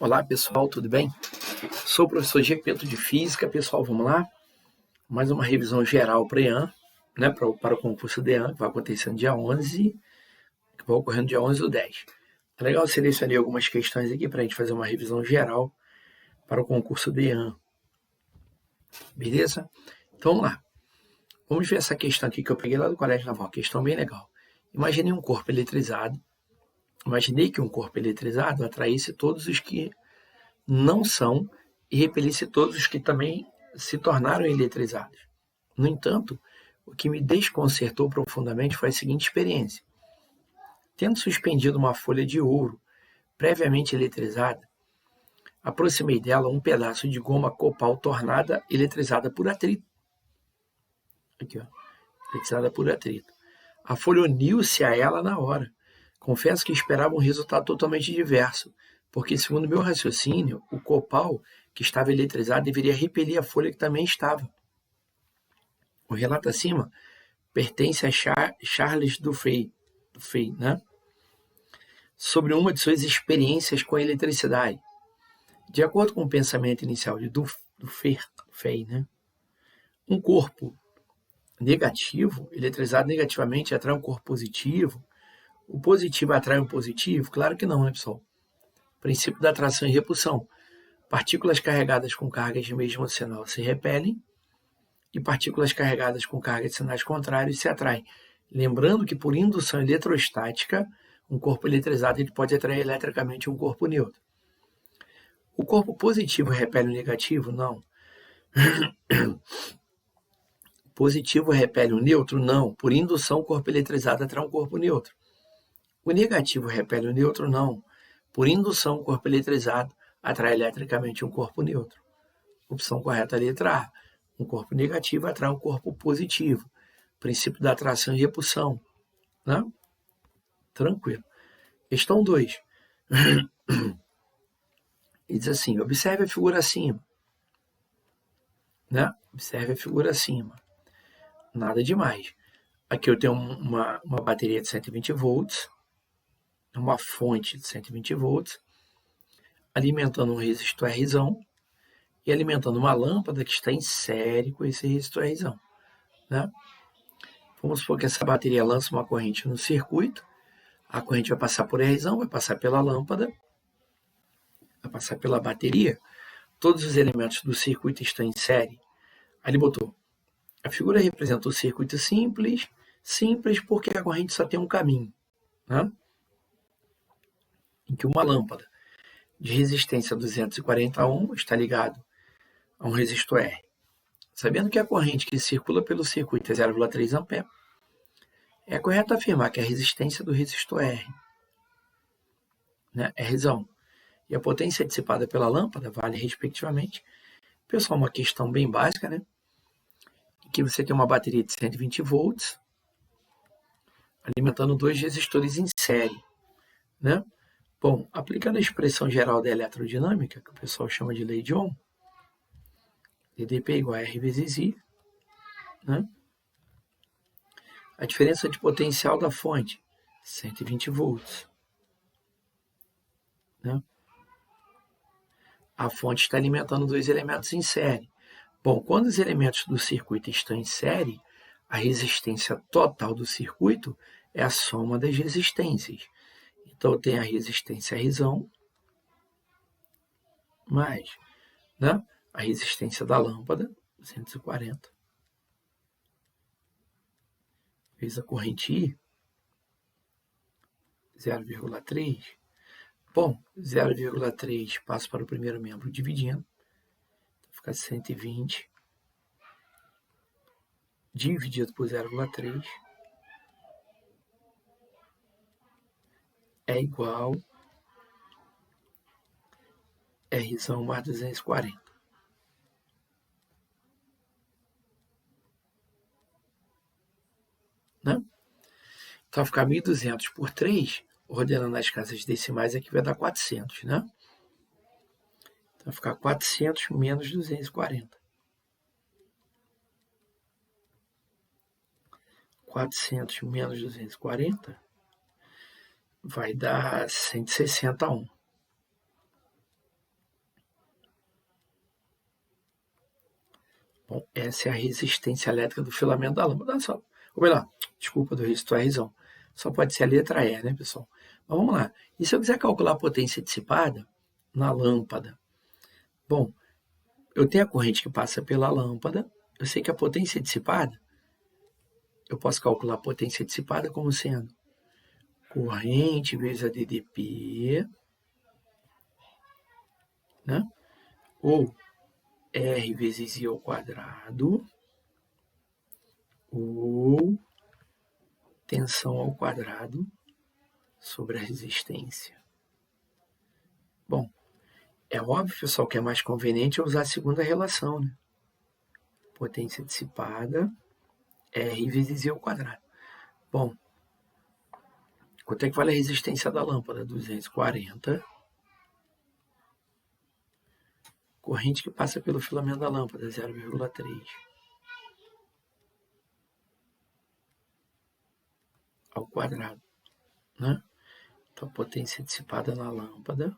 Olá pessoal, tudo bem? Sou o professor Gepeto de Física. Pessoal, vamos lá? Mais uma revisão geral para o EAN, né, para o concurso do EAN, que vai acontecer no dia 11, que vai ocorrer no dia 11 do 10. É legal, eu selecionei algumas questões aqui para a gente fazer uma revisão geral para o concurso do EAN. Beleza? Então vamos lá. Vamos ver essa questão aqui que eu peguei lá do Colégio Naval, questão bem legal. Imaginei um corpo eletrizado. Imaginei que um corpo eletrizado atraísse todos os que não são e repelisse todos os que também se tornaram eletrizados. No entanto, o que me desconcertou profundamente foi a seguinte experiência. Tendo suspendido uma folha de ouro previamente eletrizada, aproximei dela um pedaço de goma copal tornada eletrizada por atrito. Aqui, ó, eletrizada por atrito. A folha uniu-se a ela na hora. Confesso que esperava um resultado totalmente diverso, porque, segundo meu raciocínio, o copal que estava eletrizado deveria repelir a folha que também estava. O relato acima pertence a Charles Dufay, né? Sobre uma de suas experiências com a eletricidade. De acordo com o pensamento inicial de Dufay, né? Um corpo negativo, eletrizado negativamente, atrai um corpo positivo. O positivo atrai um positivo? Claro que não, né, pessoal? Princípio da atração e repulsão. Partículas carregadas com cargas de mesmo sinal se repelem e partículas carregadas com cargas de sinais contrários se atraem. Lembrando que, por indução eletrostática, um corpo eletrizado ele pode atrair eletricamente um corpo neutro. O corpo positivo repele o negativo? Não. Positivo repele o neutro? Não. Por indução, o corpo eletrizado atrai um corpo neutro. O negativo repele o neutro? Não. Por indução, o corpo eletrizado atrai eletricamente um corpo neutro. Opção correta, letra A. Um corpo negativo atrai um corpo positivo. Princípio da atração e repulsão. Né? Tranquilo. Questão 2. Ele diz assim, observe a figura acima. Né? Observe a figura acima. Nada demais. Aqui eu tenho uma bateria de 120 volts, uma fonte de 120 volts, alimentando um resistor Rzão e alimentando uma lâmpada que está em série com esse resistor Rzão. Né? Vamos supor que essa bateria lança uma corrente no circuito, a corrente vai passar por Rzão, vai passar pela lâmpada, vai passar pela bateria, todos os elementos do circuito estão em série. Aí ele botou, a figura representa o circuito simples porque a corrente só tem um caminho, né? Em que uma lâmpada de resistência 240 ohm está ligado a um resistor R. Sabendo que a corrente que circula pelo circuito é 0,3 A, é correto afirmar que a resistência do resistor R, né, é Rzão, e a potência dissipada pela lâmpada vale respectivamente. Pessoal, uma questão bem básica, né? Aqui você tem uma bateria de 120 volts alimentando dois resistores em série, né? Bom, aplicando a expressão geral da eletrodinâmica, que o pessoal chama de lei de Ohm, dp igual a R vezes I, né? A diferença de potencial da fonte, 120 volts. Né? A fonte está alimentando dois elementos em série. Bom, quando os elementos do circuito estão em série, a resistência total do circuito é a soma das resistências. Então, eu tenho a resistência Rzão mais, né, a resistência da lâmpada, 240, vezes a corrente I, 0,3. Bom, 0,3 passa para o primeiro membro dividindo, fica 120 dividido por 0,3 é igual a Rzão mais 240. Né? Então, ficar 1.200 por 3, ordenando as casas decimais, aqui vai dar 400, né? Então, vai ficar 400 menos 240. 400 menos 240 vai dar 160 ohm. Bom, essa é a resistência elétrica do filamento da lâmpada. Ou melhor, desculpa do resistor à razão. Só pode ser a letra E, né, pessoal? Mas vamos lá. E se eu quiser calcular a potência dissipada na lâmpada? Bom, eu tenho a corrente que passa pela lâmpada. Eu sei que a potência dissipada, eu posso calcular a potência dissipada como sendo corrente vezes a DDP, né? Ou R vezes I ao quadrado, ou tensão ao quadrado sobre a resistência. Bom, é óbvio, pessoal, que é mais conveniente usar a segunda relação, né? Potência dissipada, R vezes I ao quadrado. Bom, quanto é que vale a resistência da lâmpada? 240. Corrente que passa pelo filamento da lâmpada, 0,3. Ao quadrado, né? Então, a potência dissipada na lâmpada,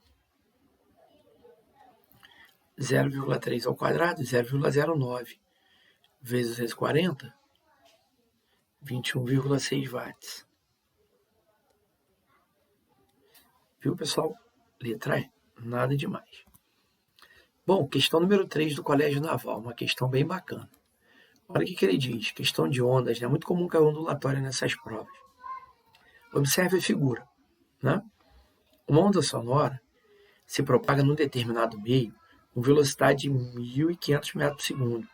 0,3 ao quadrado, 0,09 vezes 240, 21,6 watts. Viu, pessoal? Letra E, nada demais. Bom, questão número 3 do Colégio Naval, uma questão bem bacana. Olha o que ele diz, questão de ondas, né? É muito comum cair ondulatória nessas provas. Observe a figura, né? Uma onda sonora se propaga num determinado meio com velocidade de 1.500 metros por segundo.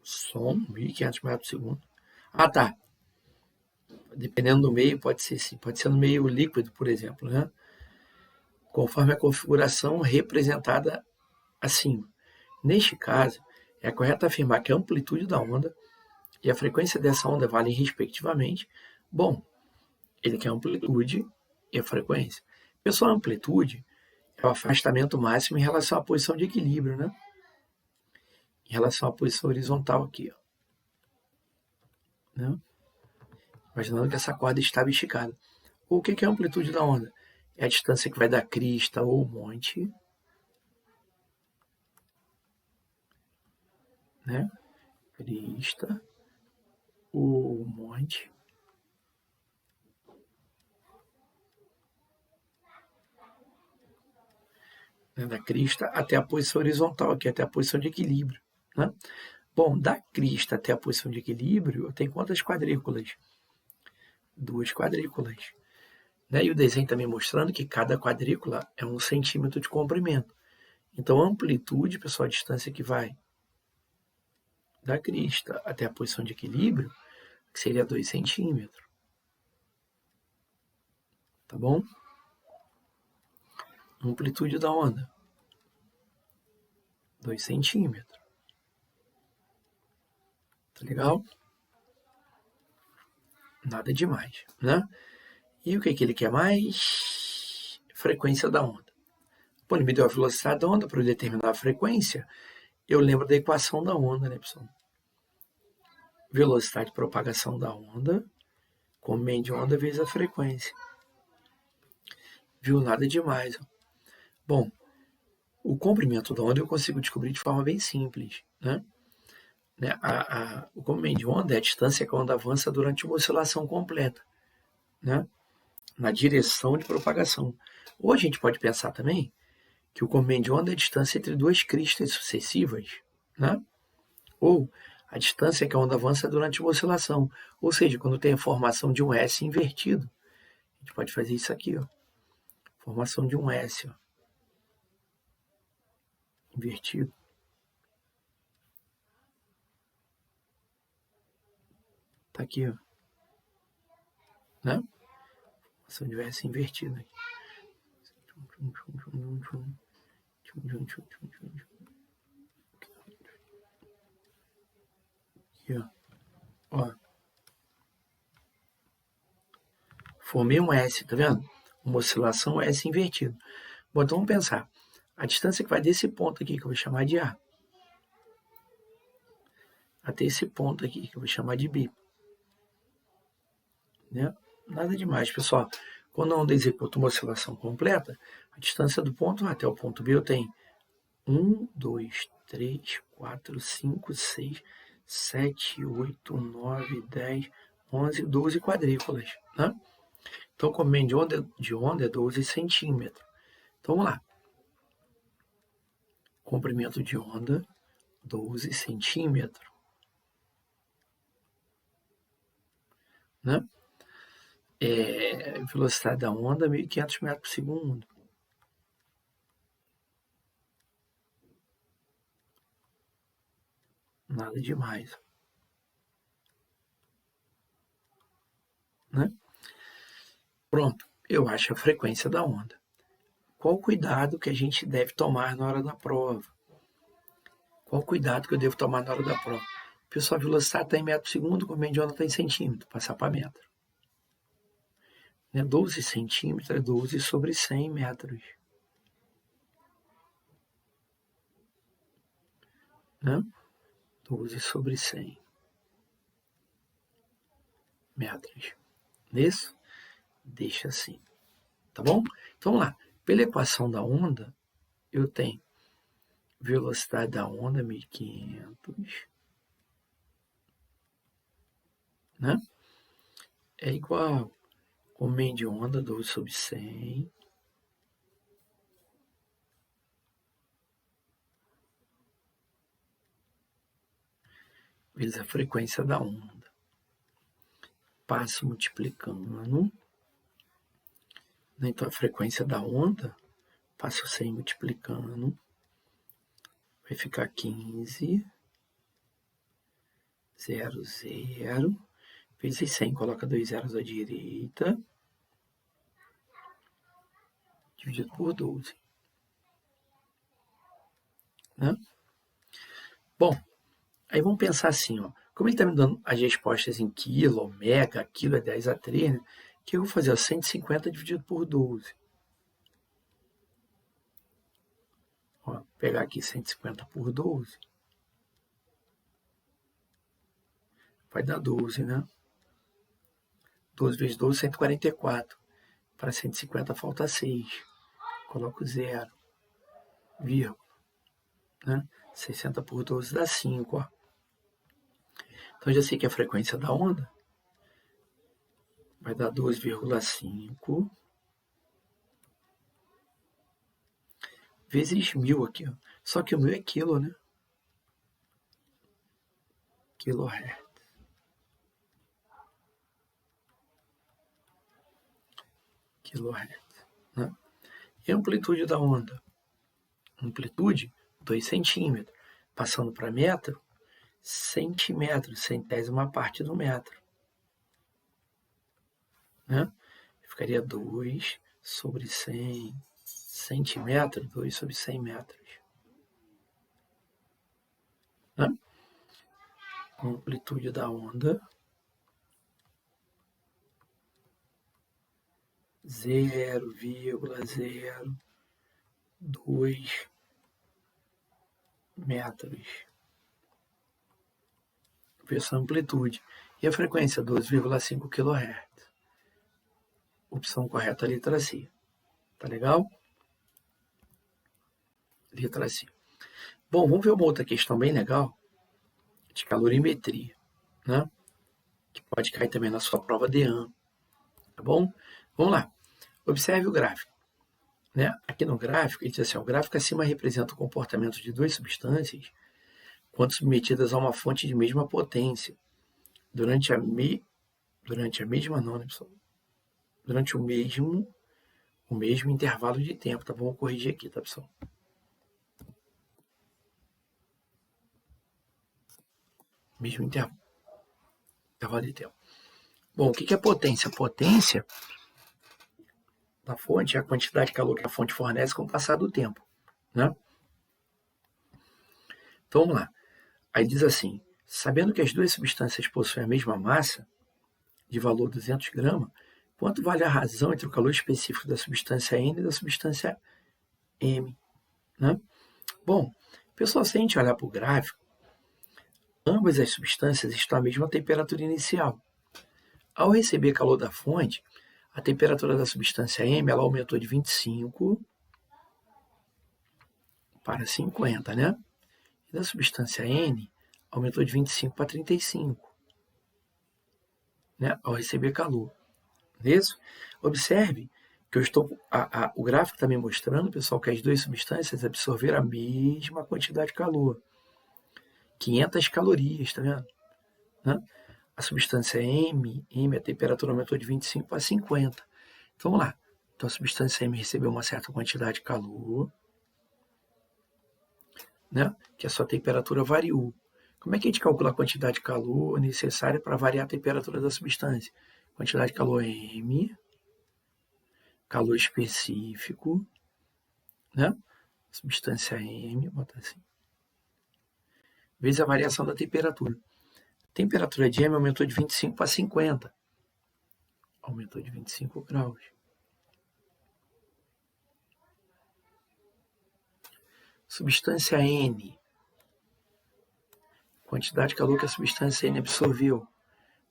Som, 1.500 metros por segundo. Ah, tá. Dependendo do meio, pode ser sim. Pode ser no meio líquido, por exemplo, né? Conforme a configuração representada acima. Neste caso, é correto afirmar que a amplitude da onda e a frequência dessa onda valem respectivamente. Bom, ele quer a amplitude e a frequência. Pessoal, a amplitude é o afastamento máximo em relação à posição de equilíbrio, né? Em relação à posição horizontal aqui, ó. Né? Imaginando que essa corda estava esticada. O que é a amplitude da onda? É a distância que vai da crista ou monte, né? Crista ou monte, né? Da crista até a posição horizontal, aqui até a posição de equilíbrio, né? Bom, da crista até a posição de equilíbrio, eu tenho quantas quadrículas? 2 quadrículas. Né? E o desenho também mostrando que cada quadrícula é 1 centímetro de comprimento. Então, a amplitude, pessoal, a distância que vai da crista até a posição de equilíbrio, que seria 2 centímetros. Tá bom? Amplitude da onda, 2 centímetros. Tá legal? Nada demais, né? E o que ele quer mais? Frequência da onda. Pô, ele me deu a velocidade da onda para eu determinar a frequência. Eu lembro da equação da onda, né, pessoal? Velocidade de propagação da onda, comprimento de onda vezes a frequência. Viu? Nada demais. Ó. Bom, o comprimento da onda eu consigo descobrir de forma bem simples, né? O comprimento de onda é a distância que a onda avança durante uma oscilação completa, né? Na direção de propagação. Ou a gente pode pensar também que o comprimento de onda é a distância entre duas cristas sucessivas, né? Ou a distância que a onda avança durante uma oscilação. Ou seja, quando tem a formação de um S invertido. A gente pode fazer isso aqui, ó. Formação de um S, ó. Invertido. Tá aqui, ó. Né? Formação de um S invertido aqui. Aqui, ó. Formei um S, tá vendo? Uma oscilação S invertido. Bom, então vamos pensar. A distância que vai desse ponto aqui, que eu vou chamar de A, até esse ponto aqui, que eu vou chamar de B. Né? Nada demais, pessoal. Quando a onda executa uma oscilação completa, a distância do ponto A até o ponto B eu tenho 1, 2, 3, 4, 5, 6, 7, 8, 9, 10, 11, 12 quadrículas, né? Então, o comprimento de onda é 12 centímetros. Então, vamos lá. Comprimento de onda, 12 centímetros. Né? Velocidade da onda, 1.500 metros por segundo. Nada demais. Né? Pronto, eu acho a frequência da onda. Qual o cuidado que a gente deve tomar na hora da prova? Qual o cuidado que eu devo tomar na hora da prova? Pessoal, a velocidade está em metro por segundo, o comprimento de onda está em centímetro, passar para metro. 12 centímetros é 12 sobre 100 metros. Né? 12 sobre 100 metros. Isso? Deixa assim. Tá bom? Então, vamos lá. Pela equação da onda, eu tenho velocidade da onda, 1.500, né? É igual comprimento de onda, 12 sobre 100, vezes a frequência da onda. Passo multiplicando. Então, a frequência da onda, passo 100 multiplicando. Vai ficar 15, 0, 0. Vezes 100, coloca 2 zeros à direita. Dividido por 12. Né? Bom, aí vamos pensar assim, ó. Como ele está me dando as respostas em quilo, mega, quilo é 10 a 3, né? O que eu vou fazer? 150 dividido por 12. Ó, vou pegar aqui 150 por 12. Vai dar 12, né? 12 vezes 12, 144. Para 150 falta 6. Coloco 0, vírgula. Né? 60 por 12 dá 5. Ó. Então, já sei que a frequência da onda vai dar 12,5 vezes 1000 aqui. Ó. Só que o 1000 é quilo, né? Kilohertz. Kilohertz. Né? E a amplitude da onda? Amplitude, 2 centímetros. Passando para metro, centímetro, centésima parte do metro. Né? Ficaria 2 sobre 100 centímetros, 2 sobre 100 metros. Né? Amplitude da onda, 0,02 metros. Essa amplitude. E a frequência, 12,5 kHz. Opção correta, letra C. Tá legal? Letra C. Bom, vamos ver uma outra questão bem legal de calorimetria, né? Que pode cair também na sua prova de ano. Tá bom? Vamos lá. Observe o gráfico. Né? Aqui no gráfico, ele diz assim, o gráfico acima representa o comportamento de duas substâncias quando submetidas a uma fonte de mesma potência durante o mesmo intervalo de tempo, tá bom? Vou corrigir aqui, tá, pessoal? Mesmo intervalo de tempo. Bom, o que é potência? Potência da fonte é a quantidade de calor que a fonte fornece com o passar do tempo, né? Então, vamos lá. Aí diz assim, sabendo que as duas substâncias possuem a mesma massa, de valor 200 gramas, quanto vale a razão entre o calor específico da substância N e da substância M? Né? Bom, pessoal, se a gente olhar para o gráfico, ambas as substâncias estão à mesma temperatura inicial. Ao receber calor da fonte, a temperatura da substância M ela aumentou de 25 para 50, né? E da substância N, aumentou de 25 para 35, né? Ao receber calor. Isso? Observe que o gráfico está me mostrando, pessoal, que as duas substâncias absorveram a mesma quantidade de calor. 500 calorias, tá vendo? Né? A substância M, a temperatura aumentou de 25 para 50. Então, vamos lá. Então, a substância M recebeu uma certa quantidade de calor, né? Que a sua temperatura variou. Como é que a gente calcula a quantidade de calor necessária para variar a temperatura da substância? Quantidade de calor M, calor específico, né? Substância M, bota assim, vezes a variação da temperatura. A temperatura de M aumentou de 25 para 50. Aumentou de 25 graus. Substância N. Quantidade de calor que a substância N absorveu.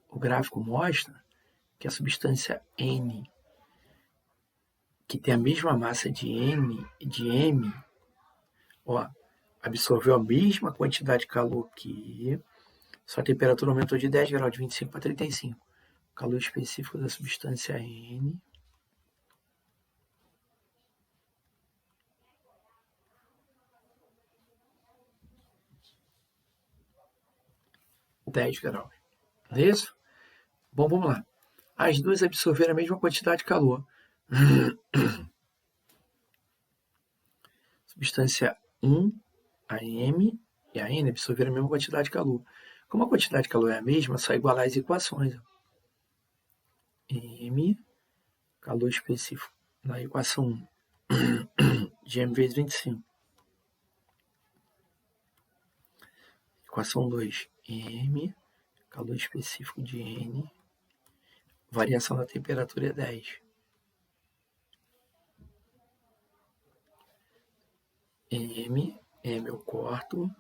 O gráfico mostra que a substância N, que tem a mesma massa de M, ó, absorveu a mesma quantidade de calor que sua temperatura aumentou de 10 graus, de 25 para 35. O calor específico da substância N (10 graus). Não é isso? Bom, vamos lá. As duas absorveram a mesma quantidade de calor. Substância 1, a M e a N absorveram a mesma quantidade de calor. Como a quantidade de calor é a mesma, é só igualar as equações. M, calor específico na equação 1, de M vezes 25. Equação 2, M, calor específico de N, variação da temperatura é 10. M eu corto,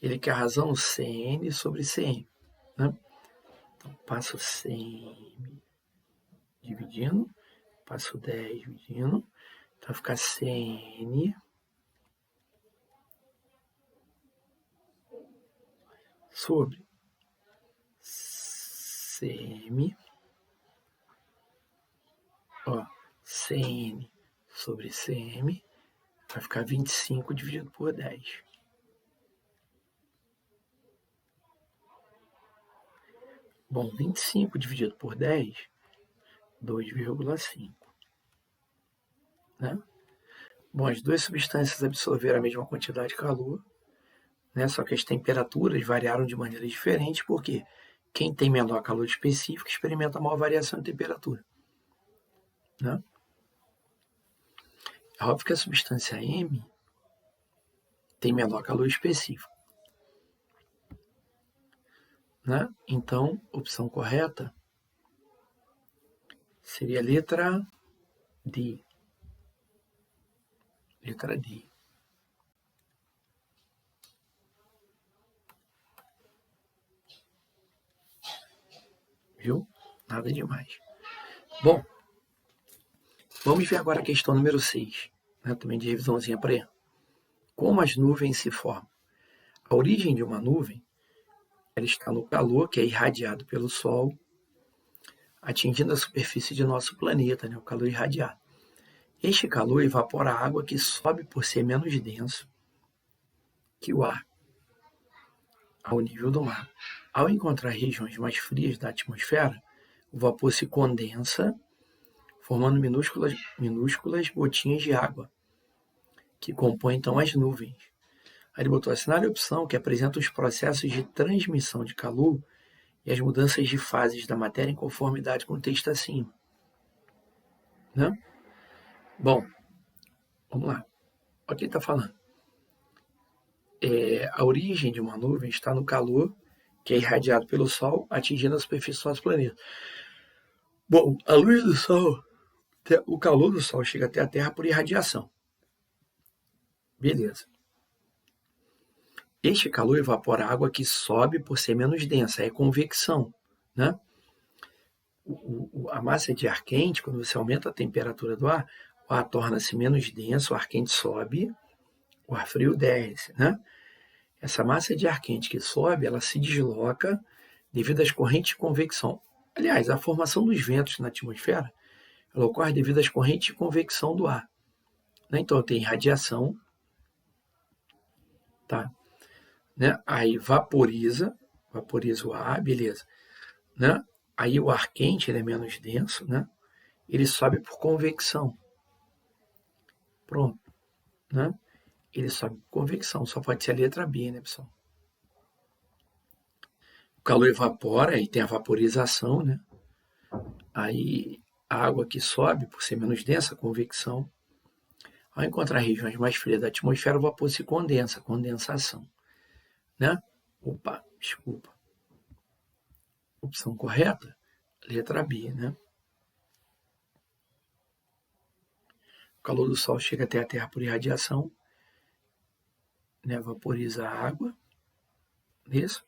ele quer a razão Cn sobre Cm, né? Então, passo 100 dividindo, passo 10 dividindo, então vai ficar Cn sobre Cm, ó, Cn sobre Cm, vai ficar 25 dividido por 10. Bom, 25 dividido por 10, 2,5. Né? Bom, as duas substâncias absorveram a mesma quantidade de calor, né? Só que as temperaturas variaram de maneira diferente, porque quem tem menor calor específico experimenta maior variação de temperatura. Né? É óbvio que a substância M tem menor calor específico. Né? Então, a opção correta seria a letra D. Letra D. Viu? Nada demais. Bom, vamos ver agora a questão número 6, né? Também de revisãozinha para ela. Como as nuvens se formam? A origem de uma nuvem, ela está no calor que é irradiado pelo Sol, atingindo a superfície de nosso planeta, né? O calor irradiado. Este calor evapora a água que sobe por ser menos denso que o ar, ao nível do mar. Ao encontrar regiões mais frias da atmosfera, o vapor se condensa, formando minúsculas gotinhas de água, que compõem então as nuvens. Aí ele botou: assinale a opção que apresenta os processos de transmissão de calor e as mudanças de fases da matéria em conformidade com o texto acima. Né? Bom, vamos lá. Olha o que ele está falando. A origem de uma nuvem está no calor que é irradiado pelo Sol, atingindo a superfície do nosso planeta. Bom, a luz do Sol, o calor do Sol chega até a Terra por irradiação. Beleza. Este calor evapora a água que sobe por ser menos densa, é convecção. Né? A massa de ar quente, quando você aumenta a temperatura do ar, o ar torna-se menos denso, o ar quente sobe, o ar frio desce, né? Essa massa de ar quente que sobe, ela se desloca devido às correntes de convecção. Aliás, a formação dos ventos na atmosfera, ela ocorre devido às correntes de convecção do ar, né? Então, tem radiação, tá? Né? Aí vaporiza o ar, beleza, né? Aí o ar quente, ele é menos denso, né? Ele sobe por convecção. Pronto, né? Ele sobe por convecção, só pode ser a letra B, né, pessoal? O calor evapora e tem a vaporização, né? Aí a água que sobe, por ser menos densa, convecção. Ao encontrar regiões mais frias da atmosfera, o vapor se condensa, condensação, né? Opa, desculpa. Opção correta? Letra B, né? O calor do Sol chega até a Terra por irradiação, né? Vaporiza a água, isso.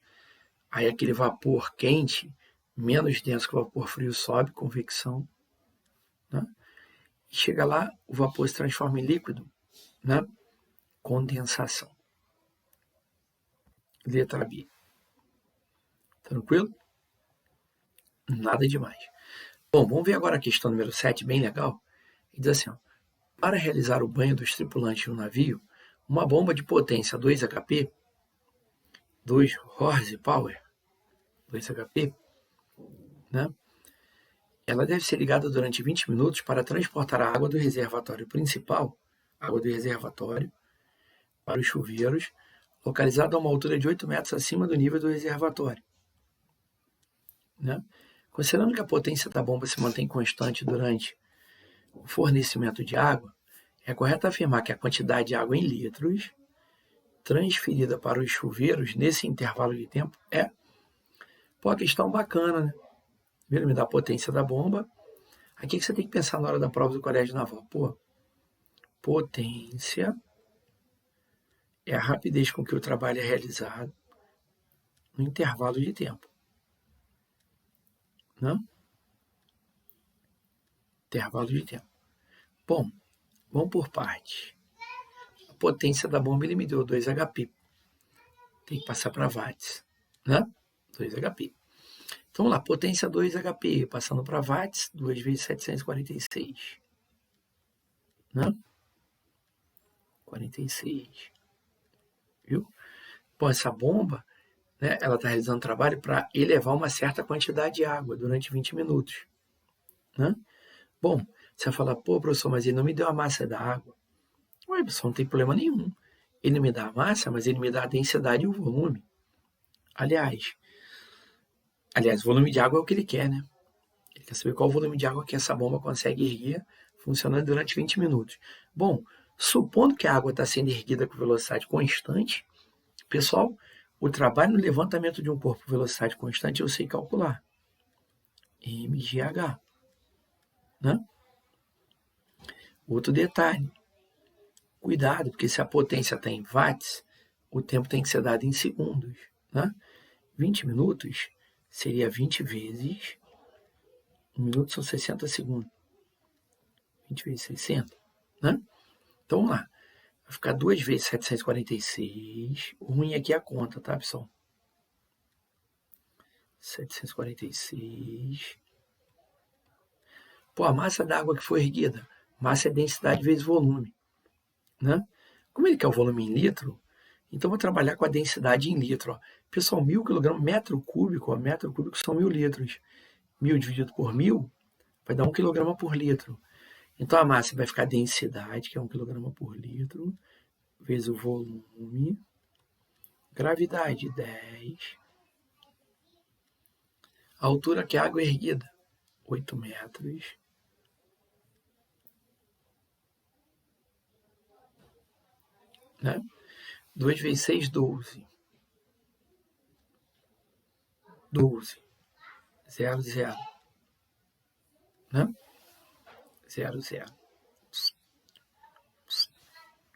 Aí aquele vapor quente, menos denso que o vapor frio, sobe, convecção, né? E chega lá, o vapor se transforma em líquido, né? Condensação. Letra B. Tranquilo? Nada demais. Bom, vamos ver agora a questão número 7, bem legal. Ele diz assim, ó, para realizar o banho dos tripulantes no navio, uma bomba de potência 2 HP, 2 horsepower, 2 HP, né? Ela deve ser ligada durante 20 minutos para transportar a água do reservatório principal, água do reservatório, para os chuveiros, localizado a uma altura de 8 metros acima do nível do reservatório, né? Considerando que a potência da bomba se mantém constante durante o fornecimento de água, é correto afirmar que a quantidade de água em litros transferida para os chuveiros nesse intervalo de tempo é... Pô, a questão bacana, né? Primeiro me dá a potência da bomba. Aqui que você tem que pensar na hora da prova do colégio naval. Pô, potência é a rapidez com que o trabalho é realizado no intervalo de tempo, né? Intervalo de tempo. Bom, vamos por partes. A potência da bomba ele me deu 2 HP. Tem que passar para watts, né? 2 HP. Então, vamos lá, potência 2 HP, passando para watts, 2 vezes 746. Né? 46. Viu? Bom, essa bomba, né, ela está realizando trabalho para elevar uma certa quantidade de água durante 20 minutos. Né? Bom, você vai falar, pô, professor, mas ele não me deu a massa da água. Ué, professor, não tem problema nenhum. Ele me dá a massa, mas ele me dá a densidade e o volume. Aliás, o volume de água é o que ele quer, né? Ele quer saber qual o volume de água que essa bomba consegue erguer funcionando durante 20 minutos. Bom, supondo que a água está sendo erguida com velocidade constante, pessoal, o trabalho no levantamento de um corpo com velocidade constante eu sei calcular. mgh. Né? Outro detalhe. Cuidado, porque se a potência está em watts, o tempo tem que ser dado em segundos. Né? 20 minutos seria 20 vezes... 1 minuto são 60 segundos. 20 vezes 60. Né? Então, vamos lá. Vai ficar 2 vezes 746. O ruim aqui é a conta, tá, pessoal? 746. Pô, a massa d'água que foi erguida. Massa é densidade vezes volume. Né? Como ele quer o volume em litro, então vou trabalhar com a densidade em litro. Ó. Pessoal, 1.000 kg, metro cúbico são 1.000 litros. 1.000 dividido por 1.000 vai dar 1 kg por litro. Então a massa vai ficar densidade, que é 1 kg por litro, vezes o volume. Gravidade, 10. A altura que a água é erguida, 8 metros. Né? 2 vezes 6, 12. 12. 0, 0. Né? 0, 0.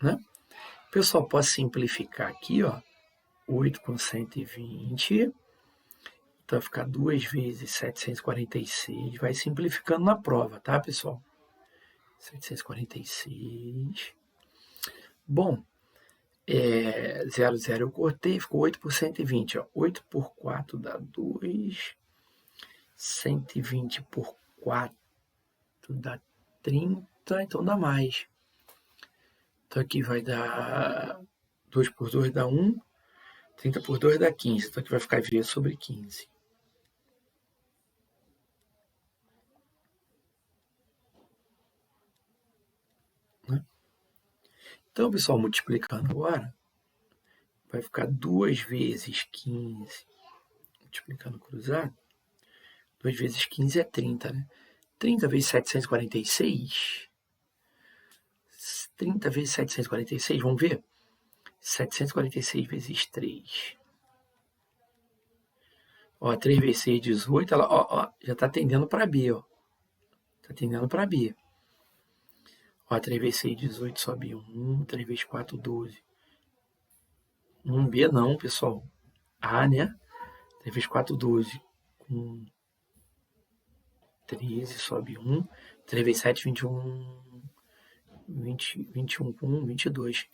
Né? Pessoal, posso simplificar aqui, ó. 8 com 120. Então vai ficar 2 vezes 746. Vai simplificando na prova, tá, pessoal? 746. Bom, 0, 0 eu cortei, ficou 8 por 120. Ó. 8 por 4 dá 2. 120 por 4 dá 30, então dá mais. Então aqui vai dar 2 por 2 dá 1. 30 por 2 dá 15. Então aqui vai ficar V sobre 15. Então, pessoal, multiplicando agora, vai ficar 2 vezes 15, multiplicando cruzado, 2 vezes 15 é 30, né? 30 vezes 746, 30 vezes 746, vamos ver? 746 vezes 3. Ó, 3 vezes 6, 18, ela, ó, já está tendendo para B, ó. Está tendendo para B. Ó, 3 vezes 6, 18, sobe 1. 3 vezes 4, 12. 1B não, pessoal. A, né? 3 vezes 4, 12. 13, sobe 1. 3 vezes 7, 21. 21 com 1, 22.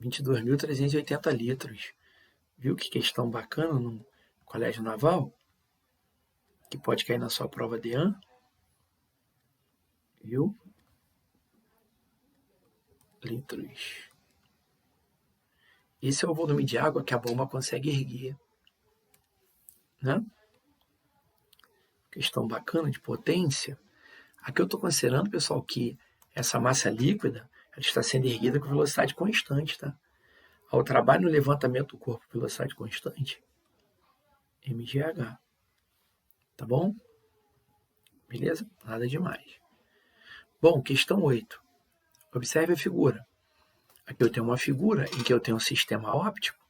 22.380 litros. Viu que questão bacana no Colégio Naval? Que pode cair na sua prova de ano. Viu? Litros. Esse é o volume de água que a bomba consegue erguer. Né? Questão bacana de potência. Aqui eu estou considerando, pessoal, que essa massa líquida ela está sendo erguida com velocidade constante. Tá? Ao trabalho no levantamento do corpo com velocidade constante, mgh. Tá bom? Beleza? Nada demais. Bom, questão 8. Observe a figura. Aqui eu tenho uma figura em que eu tenho um sistema óptico.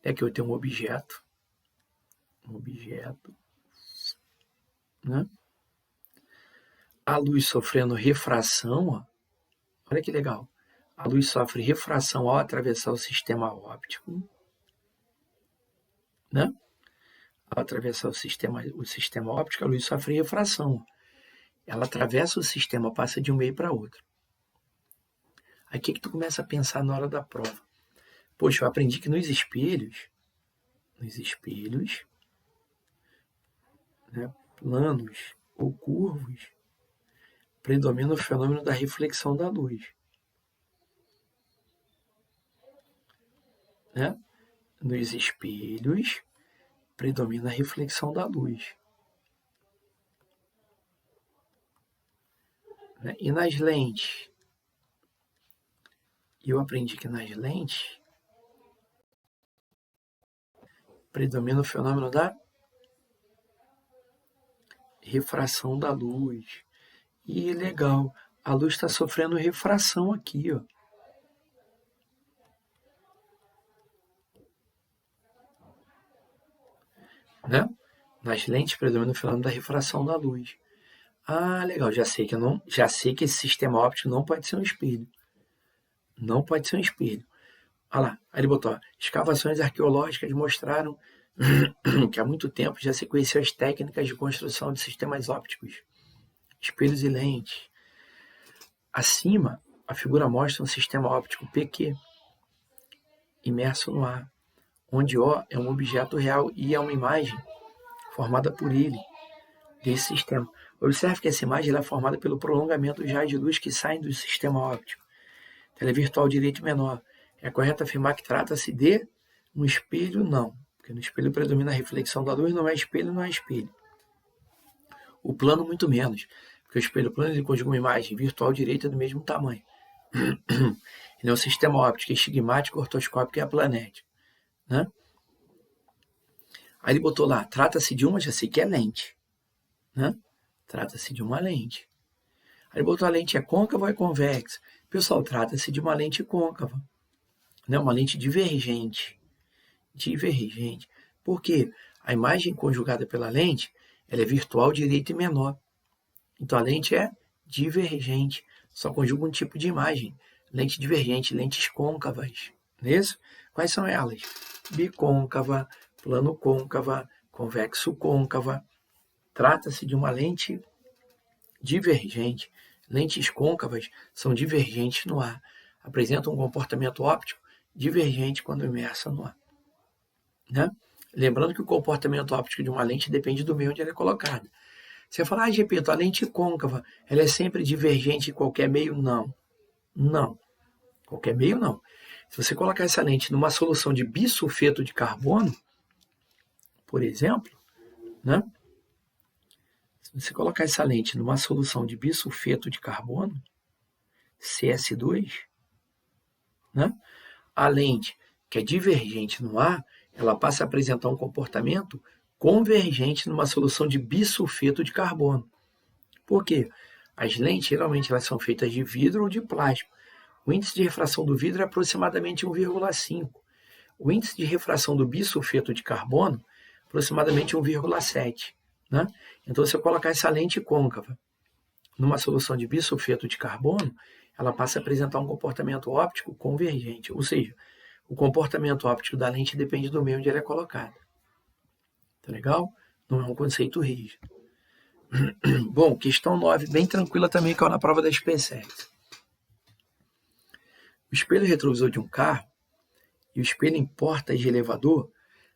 Aqui eu tenho um objeto. Né? A luz sofrendo refração. Ó. Olha que legal. A luz sofre refração ao atravessar o sistema óptico. Né? Ao atravessar o sistema óptico, a luz sofre refração. Ela atravessa o sistema, passa de um meio para outro. Aí o que tu começa a pensar na hora da prova? Poxa, eu aprendi que nos espelhos, né, planos ou curvos, predomina o fenômeno da reflexão da luz. Né? Nos espelhos, predomina a reflexão da luz. Né? E nas lentes? Eu aprendi que nas lentes predomina o fenômeno da refração da luz. E legal, a luz está sofrendo refração aqui, ó. Né? Nas lentes predomina o fenômeno da refração da luz. Ah, legal, já sei que esse sistema óptico não pode ser um espelho. Não pode ser um espelho. Olha lá, aí ele botou, escavações arqueológicas mostraram que há muito tempo já se conheciam as técnicas de construção de sistemas ópticos, espelhos e lentes. Acima, a figura mostra um sistema óptico PQ, imerso no ar, onde O é um objeto real e é uma imagem formada por ele, desse sistema. Observe que essa imagem é formada pelo prolongamento dos raios de luz que saem do sistema óptico. Ela é virtual direito menor. É correto afirmar que trata-se de um espelho? Não, porque no espelho predomina a reflexão da luz, não é espelho, não é espelho. O plano, muito menos, porque o espelho plano ele conjuga uma imagem virtual direita do mesmo tamanho. Ele é um sistema óptico estigmático, ortoscópico e aplanético. Né? Aí ele botou lá, trata-se de uma, já sei que é lente. Né? Trata-se de uma lente. Aí ele botou a lente é côncava ou é convexa? Pessoal, trata-se de uma lente côncava. Né? Uma lente divergente. Divergente. Por quê? A imagem conjugada pela lente ela é virtual direita e menor. Então a lente é divergente. Só conjuga um tipo de imagem. Lente divergente, lentes côncavas. Não é isso? Quais são elas? Bicôncava, plano côncava, convexo côncava. Trata-se de uma lente divergente. Lentes côncavas são divergentes no ar. Apresentam um comportamento óptico divergente quando imersa no ar. Né? Lembrando que o comportamento óptico de uma lente depende do meio onde ela é colocada. Você fala, Gepeto, a lente côncava, ela é sempre divergente em qualquer meio? Não. Não. Qualquer meio, não. Se você colocar essa lente numa solução de bisulfeto de carbono, por exemplo, né? Se você colocar essa lente numa solução de bisulfeto de carbono, CS2, né? A lente que é divergente no ar, ela passa a apresentar um comportamento convergente numa solução de bisulfeto de carbono. Por quê? As lentes, geralmente, elas são feitas de vidro ou de plástico. O índice de refração do vidro é aproximadamente 1,5. O índice de refração do bisulfeto de carbono, aproximadamente 1,7. Né? Então, se eu colocar essa lente côncava numa solução de bisulfeto de carbono, ela passa a apresentar um comportamento óptico convergente, ou seja, o comportamento óptico da lente depende do meio onde ela é colocada. Tá legal? Não é um conceito rígido. Bom, questão 9, bem tranquila também, caiu na prova da SpaceX. O espelho retrovisor de um carro e o espelho em portas de elevador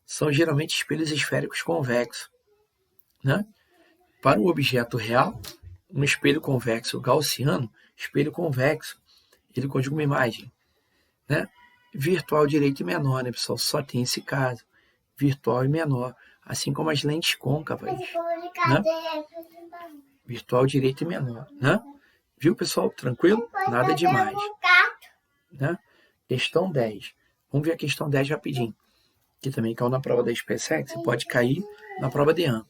são geralmente espelhos esféricos convexos. Né? Para um objeto real, um espelho convexo gaussiano, espelho convexo, ele conjuga uma imagem, né? Virtual direito e menor, né, pessoal? Só tem esse caso, virtual e menor, assim como as lentes côncavas, né? Virtual direito e menor, né? Viu, pessoal? Tranquilo? Nada demais. Né? Questão 10. Vamos ver a questão 10 rapidinho, que também caiu na prova da SpaceX e pode cair na prova de AN.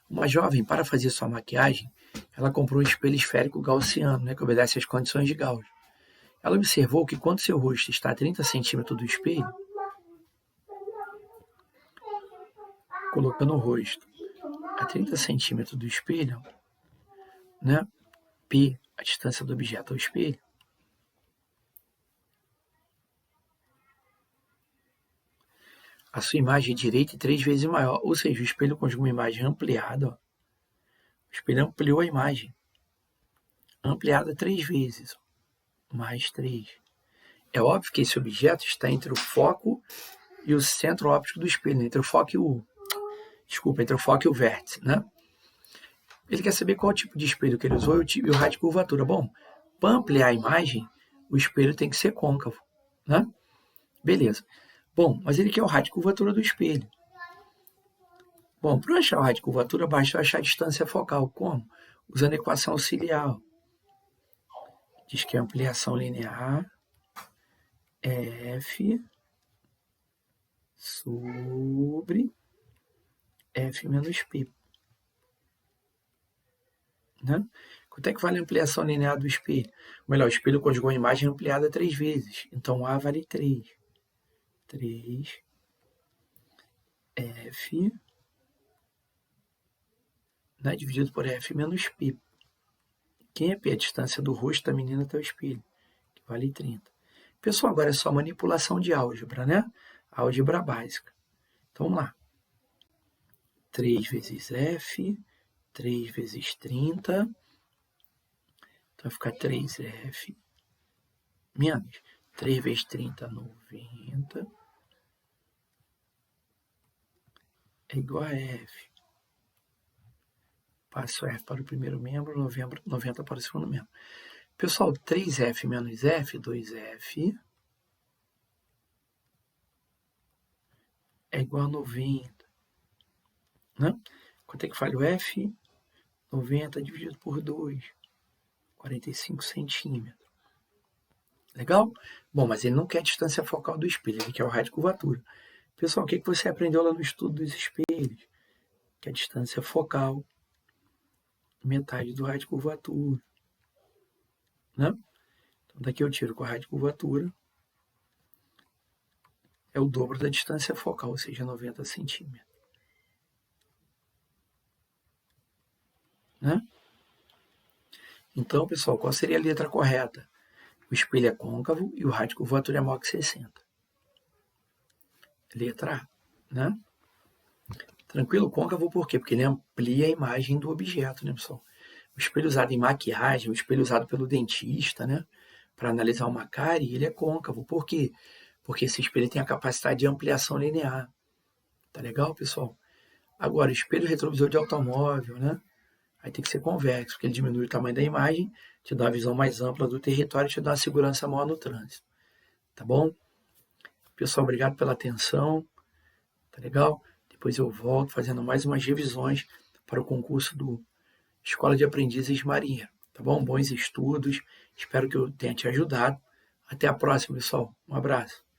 Uma jovem, para fazer sua maquiagem, ela comprou um espelho esférico gaussiano, né, que obedece às condições de Gauss. Ela observou que quando seu rosto está a 30 centímetros do espelho, colocando o rosto a 30 centímetros do espelho, né, P, a distância do objeto ao espelho, a sua imagem é direita e 3 vezes maior, ou seja, o espelho conjuga uma imagem ampliada. Ó. O espelho ampliou a imagem, ampliada 3 vezes, ó. Mais 3. É óbvio que esse objeto está entre o foco e o centro óptico do espelho, entre o foco e o... entre o foco e o vértice, né? Ele quer saber qual tipo de espelho que ele usou e o raio de curvatura. Bom, para ampliar a imagem, o espelho tem que ser côncavo, né? Beleza. Bom, mas ele quer o raio de curvatura do espelho. Bom, para achar o raio de curvatura, basta achar a distância focal. Como? Usando a equação auxiliar. Diz que a ampliação linear é F sobre F menos P. Né? Quanto é que vale a ampliação linear do espelho? Ou melhor, o espelho conjugou a imagem ampliada 3 vezes. Então, A vale 3. 3 F, né, dividido por F menos P. Quem é P? A distância do rosto da menina até o espelho, que vale 30. Pessoal, agora é só manipulação de álgebra, né? Álgebra básica. Então, vamos lá. 3 vezes F, 3 vezes 30. Então, vai ficar 3F menos 3 vezes 30, 90. É igual a F. Passo F para o primeiro membro, 90 para o segundo membro. Pessoal, 3F menos F, 2F, é igual a 90. Né? Quanto é que vale o F? 90 dividido por 2. 45 centímetros. Legal? Bom, mas ele não quer a distância focal do espelho, ele quer o raio de curvatura. Pessoal, o que você aprendeu lá no estudo dos espelhos? Que é a distância focal, metade do raio de curvatura. Né? Então, daqui eu tiro com a raio de curvatura. É o dobro da distância focal, ou seja, 90 centímetros. Né? Então, pessoal, qual seria a letra correta? O espelho é côncavo e o raio de curvatura é maior que 60. Letra A. Né? Tranquilo? Côncavo por quê? Porque ele amplia a imagem do objeto, né, pessoal? O espelho usado em maquiagem, o espelho usado pelo dentista, né, para analisar uma cárie, ele é côncavo. Por quê? porque esse espelho tem a capacidade de ampliação linear. Tá legal, pessoal? Agora, espelho retrovisor de automóvel, né? Aí tem que ser convexo, porque ele diminui o tamanho da imagem, te dá uma visão mais ampla do território e te dá uma segurança maior no trânsito. Tá bom? Pessoal, obrigado pela atenção. Tá legal? Depois eu volto fazendo mais umas revisões para o concurso do Escola de Aprendizes Marinheiro. Tá bom? Bons estudos. Espero que eu tenha te ajudado. Até a próxima, pessoal. Um abraço.